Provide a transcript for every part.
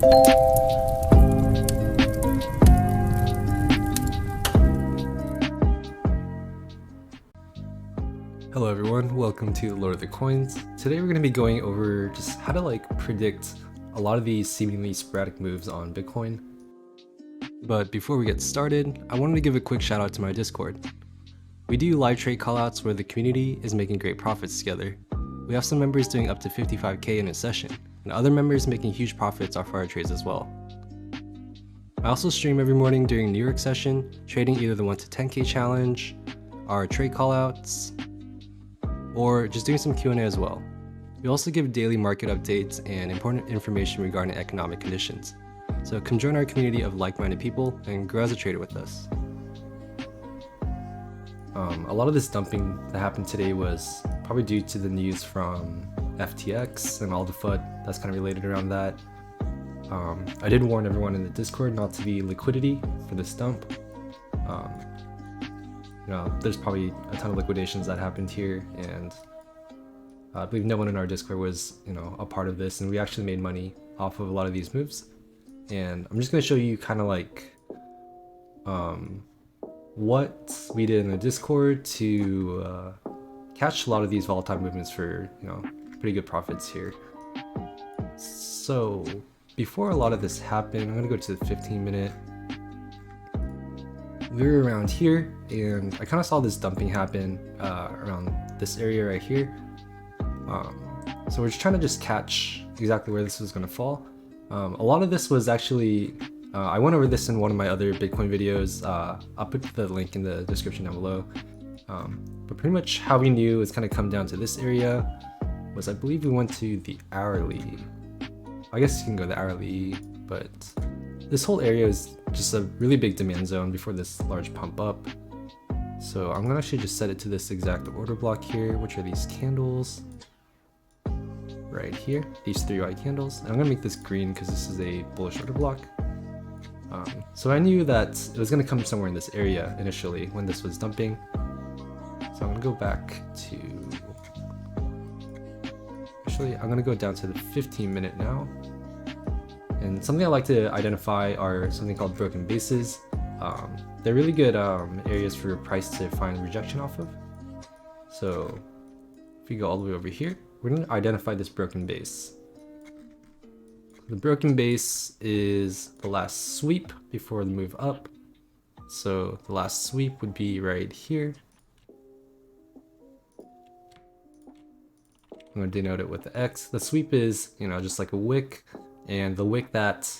Hello everyone, welcome to Lord of the Coins. Today we're going to be going over just how to predict a lot of these seemingly sporadic moves on Bitcoin. But before we get started, I wanted to give a quick shout out to my Discord. We do live trade callouts where the community is making great profits together. We have some members doing up to 55k in a session, and other members making huge profits off our trades as well. I also stream every morning during New York session, trading either the 1 to 10k challenge, our trade callouts, or just doing some Q&A as well. We also give daily market updates and important information regarding economic conditions. So come join our community of like-minded people and grow as a trader with us. A lot of this dumping that happened today was probably due to the news from FTX and all the FUD that's kind of related around that. I did warn everyone in the Discord not to be liquidity for this dump. There's probably a ton of liquidations that happened here, and I believe no one in our Discord was, a part of this, and we actually made money off of a lot of these moves. And I'm just going to show you kind of what we did in the Discord to catch a lot of these volatile movements for, pretty good profits here. So before a lot of this happened, I'm going to go to the 15-minute. We were around here, and I kind of saw this dumping happen around this area right here. So we're just trying to catch exactly where this was going to fall. A lot of this was actually, I went over this in one of my other Bitcoin videos. I'll put the link in the description down below. But pretty much how we knew it's going to come down to this area was, I believe we went to the hourly. I guess you can go the hourly, but this whole area is just a really big demand zone before this large pump up. So I'm gonna actually just set it to this exact order block here, which are these candles right here, these 3 white candles. And I'm gonna make this green because this is a bullish order block. So I knew that it was gonna come somewhere in this area initially when this was dumping. So I'm gonna go back to, I'm gonna go down to the 15-minute now. And something I like to identify are something called broken bases. They're really good areas for your price to find rejection off of. So if we go all the way over here, we're going to identify this broken base. The broken base is the last sweep before the move up. So the last sweep would be right here. I'm going to denote it with the X. The sweep is, just like a wick. And the wick that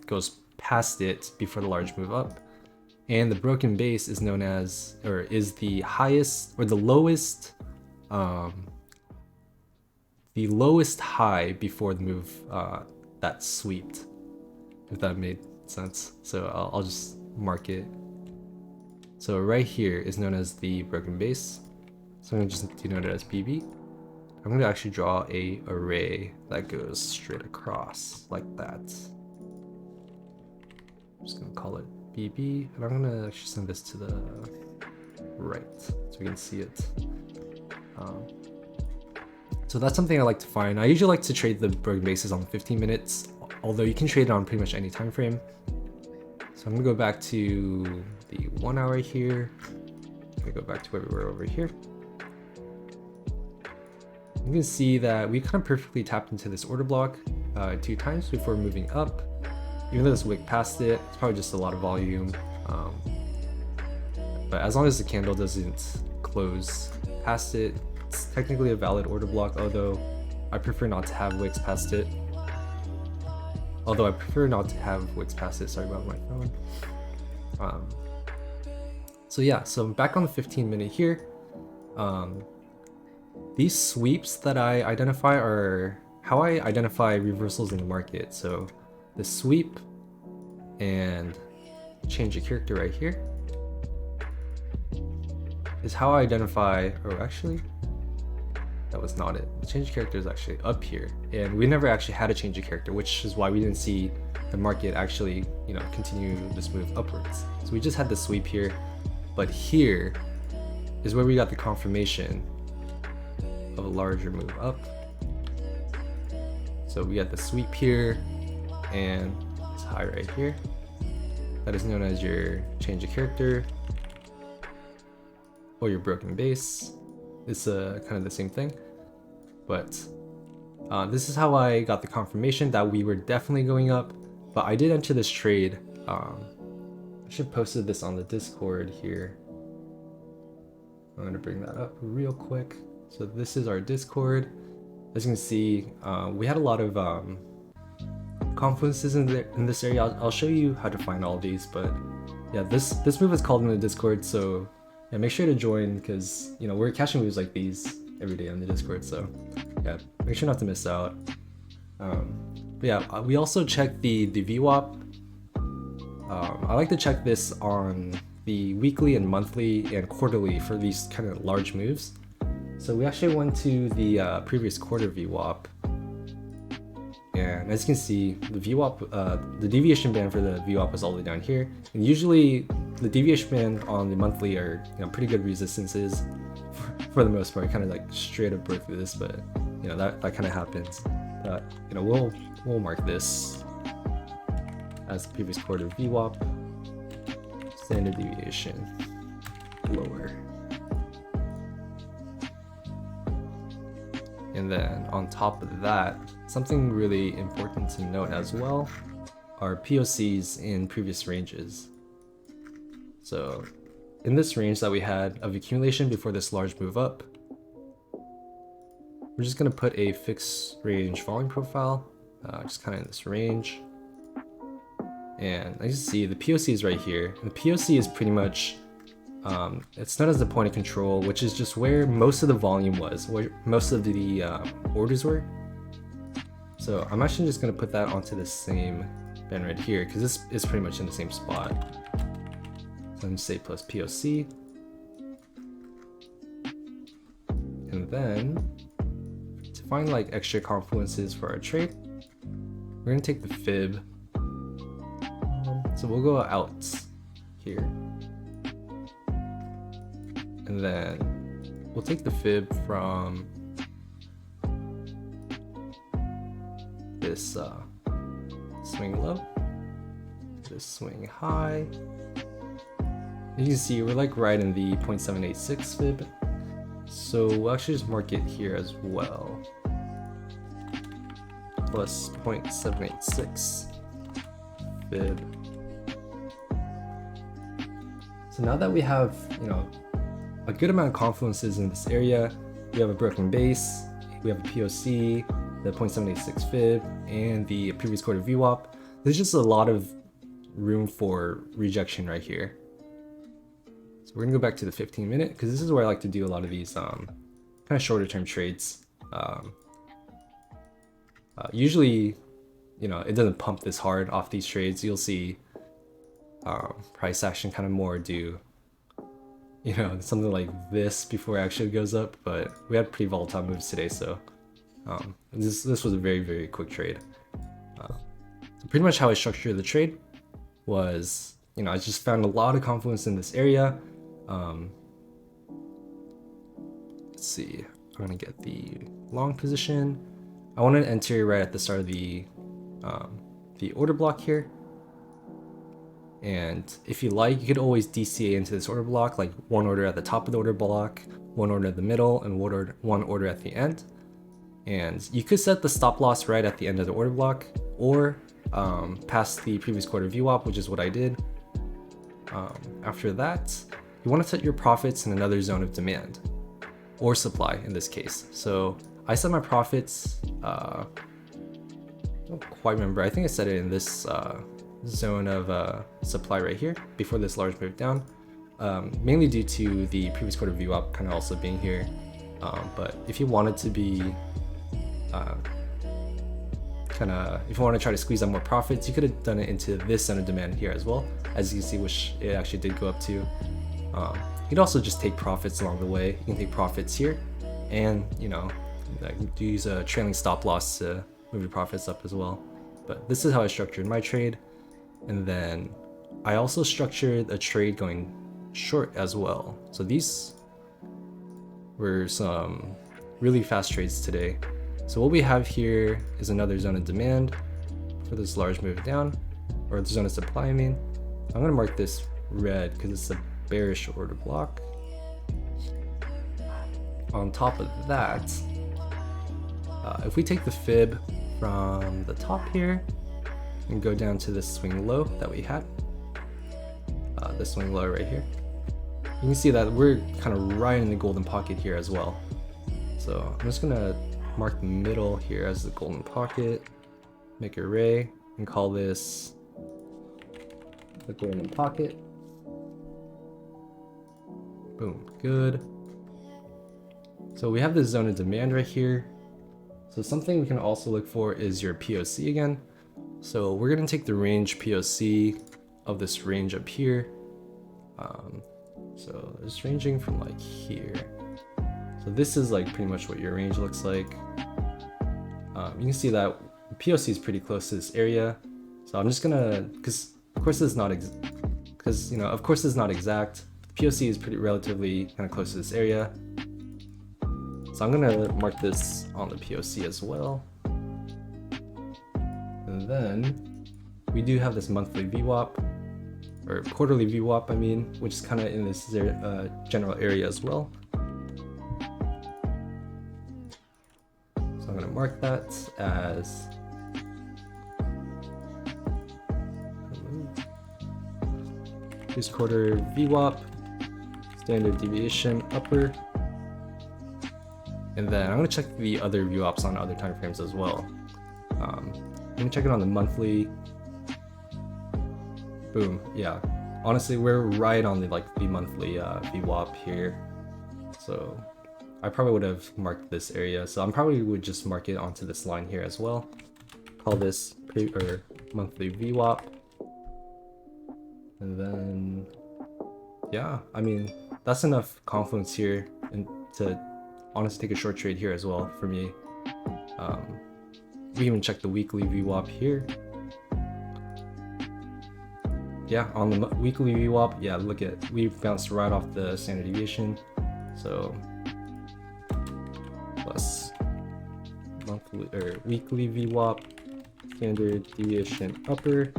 goes past it before the large move up. And the broken base is known as, or is the highest, or the lowest high before the move that sweeped, if that made sense. So I'll just mark it. So right here is known as the broken base. So I'm going to just denote it as BB. I'm going to actually draw a array that goes straight across like that. I'm just going to call it BB, and I'm going to actually send this to the right so we can see it. So that's something I like to find. I usually like to trade the broken bases on 15 minutes, although you can trade it on pretty much any time frame. So I'm going to go back to the 1 hour here. I'm going to go back to where we were over here. You can see that we kind of perfectly tapped into this order block 2 times before moving up. Even though this wick passed it, it's probably just a lot of volume. But as long as the candle doesn't close past it, it's technically a valid order block, although I prefer not to have wicks past it. Sorry about my phone. So back on the 15-minute here. These sweeps that I identify are how I identify reversals in the market. So the sweep and change of character right here is how I identify, or actually, that was not it. The change of character is actually up here, and we never actually had a change of character, which is why we didn't see the market actually, continue this move upwards. So we just had the sweep here, but here is where we got the confirmation of a larger move up. So we got the sweep here, and this high right here. That is known as your change of character or your broken base. It's kind of the same thing, but this is how I got the confirmation that we were definitely going up. But I did enter this trade. I should have posted this on the Discord here. I'm gonna bring that up real quick. So this is our Discord. As you can see, we had a lot of confluences in this area. I'll show you how to find all of these, but yeah, this move is called in the Discord, so yeah, make sure to join, because you know we're catching moves like these every day on the Discord, so yeah, make sure not to miss out. But yeah, we also check the VWAP. I like to check this on the weekly and monthly and quarterly for these kind of large moves. So we actually went to the previous quarter VWAP, and as you can see, the VWAP, the deviation band for the VWAP was all the way down here. And usually the deviation band on the monthly are, you know, pretty good resistances for the most part. Kind of like straight up broke through this, but you know that kind of happens. You know, we'll mark this as the previous quarter VWAP, standard deviation lower. And then on top of that, something really important to note as well are POCs in previous ranges. So in this range that we had of accumulation before this large move up, we're just going to put a fixed range volume profile, just kind of in this range. And as you see, the POC is right here. And the POC is pretty much, it's known as the point of control, which is just where most of the volume was, where most of the orders were. So I'm actually just going to put that onto the same band right here, because this is pretty much in the same spot. So I'm going to say plus POC. And then to find like extra confluences for our trade, we're going to take the fib. So we'll go out here. And then we'll take the fib from this swing low, this swing high. You can see we're like right in the 0.786 fib. So we'll actually just mark it here as well. Plus 0.786 fib. So now that we have, you know, a good amount of confluences in this area, we have a broken base, we have a POC, the 0.786 fib, and the previous quarter VWAP. There's just a lot of room for rejection right here. So we're gonna go back to the 15-minute, because this is where I like to do a lot of these kind of shorter term trades. Usually, you know, it doesn't pump this hard off these trades. You'll see price action kind of more do, you know, something like this before it actually goes up, but we had pretty volatile moves today, so this was a very, very quick trade. So pretty much how I structured the trade was, you know, I just found a lot of confluence in this area. Let's see, I'm gonna get the long position. I wanted to enter right at the start of the order block here. And if you like, you could always DCA into this order block, like one order at the top of the order block, one order at the middle, and one order at the end. And you could set the stop loss right at the end of the order block, or past the previous quarter VWAP, which is what I did. After that, you want to set your profits in another zone of demand, or supply in this case. So I set my profits, I don't quite remember, I think I set it in this zone of supply right here before this large move down, mainly due to the previous quarter VWAP kind of also being here. But if you wanted to be if you want to try to squeeze out more profits, you could have done it into this zone of demand here as well, as you can see, which it actually did go up to. You could also just take profits along the way. You can take profits here, and you know, use a trailing stop loss to move your profits up as well. But this is how I structured my trade. And then I also structured a trade going short as well. So these were some really fast trades today. So what we have here is another zone of demand, for this large move down, or the zone of supply I mean. I'm gonna mark this red because it's a bearish order block. On top of that, if we take the fib from the top here and go down to this swing low that we had, this swing low right here, you can see that we're kind of right in the golden pocket here as well. So I'm just gonna mark the middle here as the golden pocket, make an array, and call this the golden pocket. Boom, good. So we have this zone of demand right here. So something we can also look for is your POC again. So we're gonna take the range POC of this range up here. So it's ranging from like here. So this is like pretty much what your range looks like. You can see that POC is pretty close to this area. So I'm just gonna, because of course it's not of course it's not exact. POC is pretty relatively kind of close to this area. So I'm gonna mark this on the POC as well. And then we do have this monthly VWAP, or quarterly VWAP I mean, which is kind of in this general area as well. So I'm gonna mark that as this quarter VWAP, standard deviation upper. And then I'm gonna check the other VWAPs on other time frames as well. I'm gonna check it on the monthly. Boom, yeah. Honestly, we're right on the monthly VWAP here. So I probably would have marked this area. So I probably would just mark it onto this line here as well. Call this monthly VWAP. And then, yeah, I mean, that's enough confluence here and to honestly take a short trade here as well for me. We even check the weekly VWAP here. Yeah, on the weekly VWAP, yeah, look at, we bounced right off the standard deviation. So plus monthly or weekly VWAP, standard deviation upper,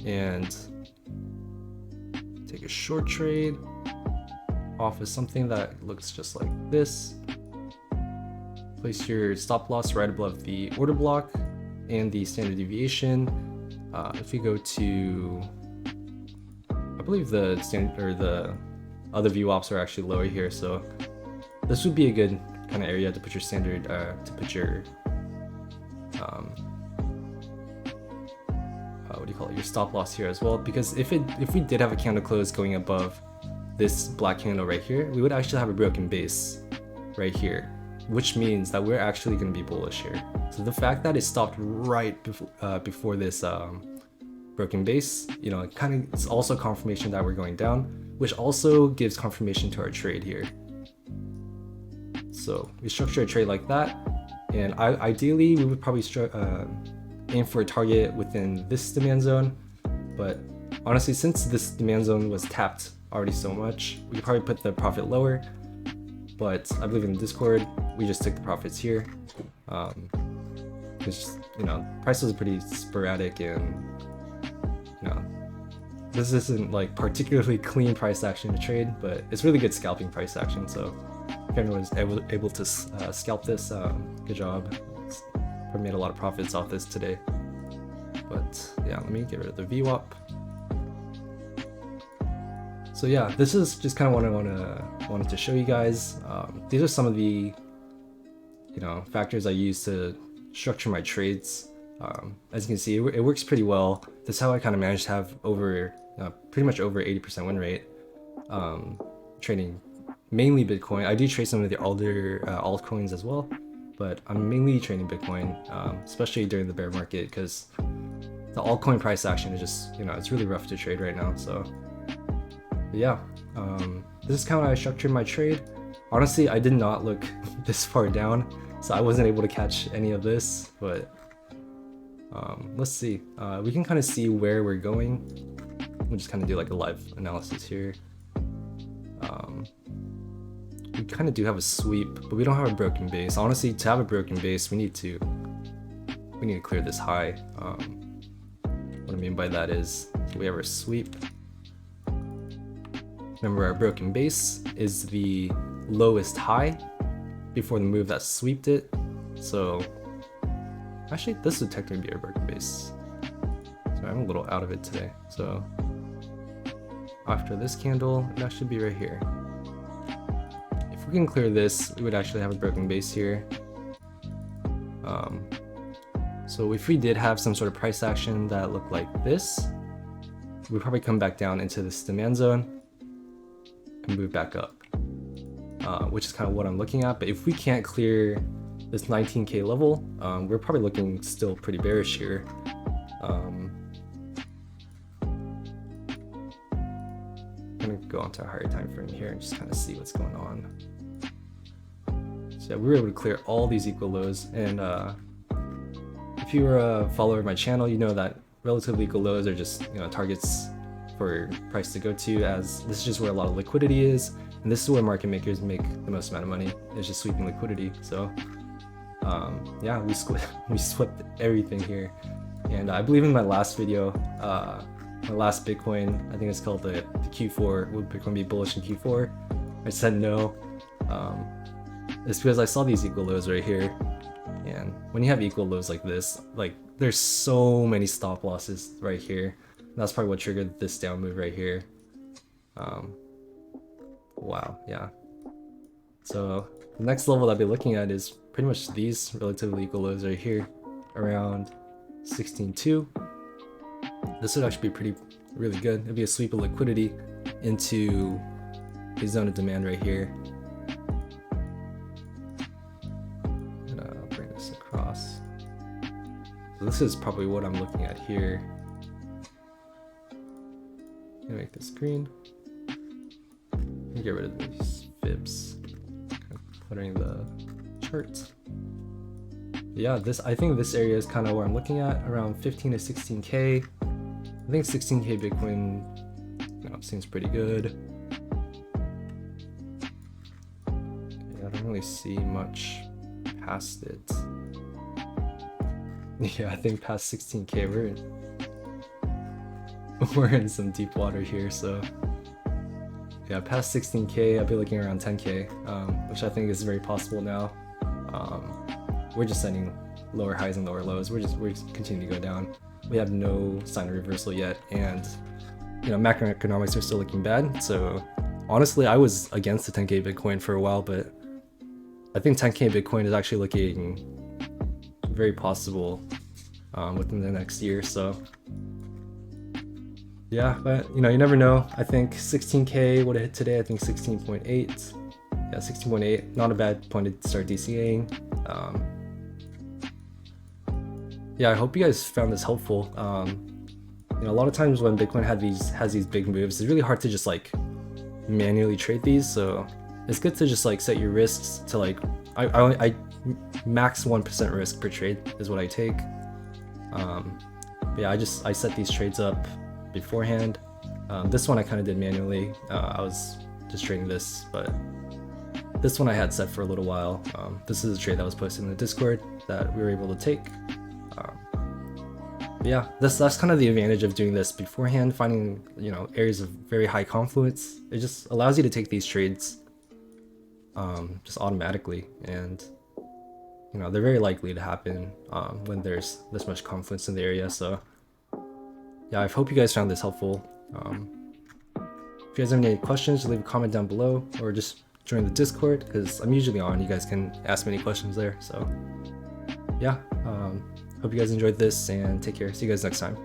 and take a short trade off of something that looks just like this. Place your stop loss right above the order block and the standard deviation. If we go to, I believe the standard or the other VWAPs are actually lower here, so this would be a good kind of area to put your standard, to put your what do you call it, your stop loss here as well, because if we did have a candle close going above this black candle right here, we would actually have a broken base right here, which means that we're actually going to be bullish here. So the fact that it stopped right before this broken base, you know, it's also confirmation that we're going down, which also gives confirmation to our trade here. So we structure a trade like that, and ideally we would probably aim for a target within this demand zone, but honestly, since this demand zone was tapped already so much, we could probably put the profit lower. But I believe in Discord, we just took the profits here. Because, you know, price was pretty sporadic, and, you know, this isn't like particularly clean price action to trade, but it's really good scalping price action. So if anyone was able to scalp this, good job. Probably made a lot of profits off this today. But yeah, let me get rid of the VWAP. So yeah, this is just kind of what I wanted to show you guys. These are some of the, you know, factors I use to structure my trades. As you can see, it works pretty well. That's how I kind of managed to have over, pretty much over 80% win rate, trading mainly Bitcoin. I do trade some of the older altcoins as well, but I'm mainly trading Bitcoin, especially during the bear market, because the altcoin price action is just, you know, it's really rough to trade right now. So yeah, this is kind of how I structured my trade. Honestly, I did not look this far down, so I wasn't able to catch any of this, but let's see. We can kind of see where we're going. We'll just kind of do like a live analysis here. We kind of do have a sweep, but we don't have a broken base. Honestly, to have a broken base, we need to clear this high. What I mean by that is, we have our sweep. Remember, our broken base is the lowest high before the move that sweeped it. So actually, this would technically be our broken base. So I'm a little out of it today. So after this candle, that should be right here. If we can clear this, we would actually have a broken base here. So if we did have some sort of price action that looked like this, we'd probably come back down into this demand zone and move back up, which is kind of what I'm looking at. But if we can't clear this 19K level, we're probably looking still pretty bearish here. I'm gonna go onto a higher time frame here and just kind of see what's going on. So yeah, we were able to clear all these equal lows, and if you were a follower of my channel, you know that relatively equal lows are just, you know, targets for price to go to, as this is just where a lot of liquidity is, and this is where market makers make the most amount of money. It's just sweeping liquidity. So yeah, we swept everything here. And I believe in my last video, my last Bitcoin, I think it's called the Q4, will Bitcoin be bullish in Q4? I said no. It's because I saw these equal lows right here. And when you have equal lows like this, like there's so many stop losses right here. That's probably what triggered this down move right here. Wow, yeah. So the next level that I'll be looking at is pretty much these relatively equal lows right here, around 16.2. This would actually be really good. It'd be a sweep of liquidity into a zone of demand right here. And I'll bring this across. So this is probably what I'm looking at here. I'm gonna make this green. Get rid of these fibs. Kind of cluttering the chart. Yeah, I think this area is kind of where I'm looking at, around 15 to 16K. I think 16K Bitcoin, you know, seems pretty good. Yeah, I don't really see much past it. Yeah, I think past 16K we're in some deep water here. So yeah, past 16K, I'll be looking around 10K, which I think is very possible now. We're just setting lower highs and lower lows. We're just continuing to go down. We have no sign of reversal yet, and you know, macroeconomics are still looking bad. So honestly, I was against the 10K Bitcoin for a while, but I think 10K Bitcoin is actually looking very possible within the next year. So yeah, but you know, you never know. I think 16K would have hit today. I think 16.8. Yeah, 16.8. Not a bad point to start DCAing. Yeah, I hope you guys found this helpful. You know, a lot of times when Bitcoin has these big moves, it's really hard to just like manually trade these. So it's good to just like set your risks to like I max 1% risk per trade is what I take. But yeah, I set these trades up beforehand. This one I kind of did manually. I was just trading this, but this one I had set for a little while. This is a trade that was posted in the Discord that we were able to take. Yeah, that's kind of the advantage of doing this beforehand, finding, you know, areas of very high confluence. It just allows you to take these trades just automatically, and you know, they're very likely to happen when there's this much confluence in the area. So yeah, I hope you guys found this helpful. If you guys have any questions, leave a comment down below, or just join the Discord, because I'm usually on. You guys can ask me any questions there. So yeah, hope you guys enjoyed this, and take care. See you guys next time.